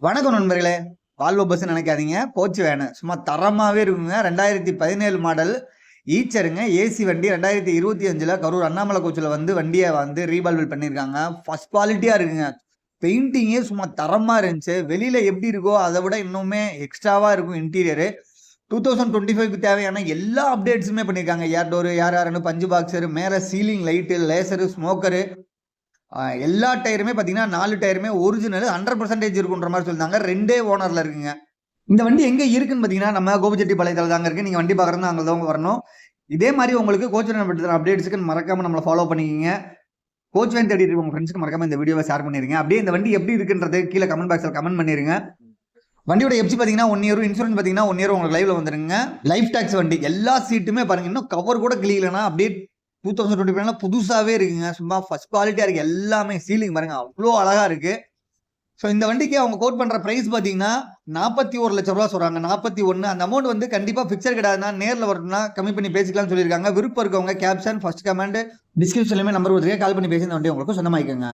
வணக்கம் நண்பர்களே. Volvo bus நினைக்காதீங்க, கோச் வேனு சும்மா தரமாவே இருக்குங்க. 2017 மாடல் ஈச்சருங்க. ஏசி வண்டி 2025ல கரூர் அண்ணாமலை கோச்சில் வந்து வண்டியை வந்து ரீபால்வல் பண்ணியிருக்காங்க. ஃபர்ஸ்ட் குவாலிட்டியாக இருக்குங்க. பெயிண்டிங்கே சும்மா தரமாக இருந்துச்சு. வெளியில் எப்படி இருக்கோ அதை விட இன்னுமே எக்ஸ்ட்ராவாக இருக்கும் இன்டீரியரு. 2025க்கு தேவையான எல்லா அப்டேட்ஸுமே பண்ணியிருக்காங்க. ஏர் டோரு, ஏர் ஆர்னு, பஞ்சு பாக்ஸரு, மேலே சீலிங் லைட்டு, லேசரு, ஸ்மோக்கரு, எல்லா டயருமே பார்த்தீங்கன்னா 4 டயருமே ஒரிஜினல் 100% இருக்குன்ற மாதிரி சொல்லியிருந்தாங்க. 2 ஓனரில் இருக்குங்க. இந்த வண்டி எங்கே இருக்குன்னு பார்த்தீங்கன்னா நம்ம கோபிச்செட்டிப்பாளையத்தில் தாங்க இருக்குது. நீங்கள் வண்டி பார்க்குறதுனா அங்கே தான் வரணும். இதே மாதிரி உங்களுக்கு கோச் வேன் பற்றி அப்டேட்ஸுக்கு மறக்காமல் நம்மளை ஃபாலோ பண்ணிக்கிங்க. கோச் வேன் தேடி உங்கள் ஃப்ரெண்ட்ஸ்க்கு மறக்காமல் இந்த வீடியோவை ஷேர் பண்ணிடுங்க. அப்படியே இந்த வண்டி எப்படி இருக்குன்றது கீழே கமெண்ட் பாக்ஸில் கமெண்ட் பண்ணிடுங்க. வண்டியோட எஃப்சி பார்த்தீங்கன்னா 1 இயர், இன்சூரன்ஸ் பார்த்தீங்கன்னா 1 இயர் உங்களுக்கு லைவ்ல வந்துருங்க. லைஃப் டாக்ஸ் வண்டி எல்லா சீட்டுமே பாருங்க, இன்னும் கவர் கூட கிளியலனா அப்படியே 2025 புதுசாகவே இருக்குங்க. சும்மா ஃபர்ஸ்ட் குவாலிட்டியாக இருக்குது. எல்லாமே சீலிங் பாருங்க, அவ்வளோ அழகாக இருக்குது. ஸோ இந்த வண்டிக்கு அவங்க கோட் பண்ணுற ப்ரைஸ் பார்த்தீங்கன்னா 41 லட்சம் ரூபா சொல்கிறாங்க. 41 அந்த அமௌண்ட் வந்து கண்டிப்பாக ஃபிக்சர் கிடையாதுன்னா நேரில் வரணும்னா கம்மி பண்ணி பேசிக்கலாம்னு சொல்லியிருக்காங்க. விருப்பம் இருக்கவங்க கேப்ஷன், ஃபர்ஸ்ட் கமெண்ட், டிஸ்கிரிப்ஷன்லையுமே நம்பர் கொடுத்துருக்கேன். கால் பண்ணி பேசி இந்த வண்டி உங்களுக்கு சொந்தமாக்கிக்கோங்க.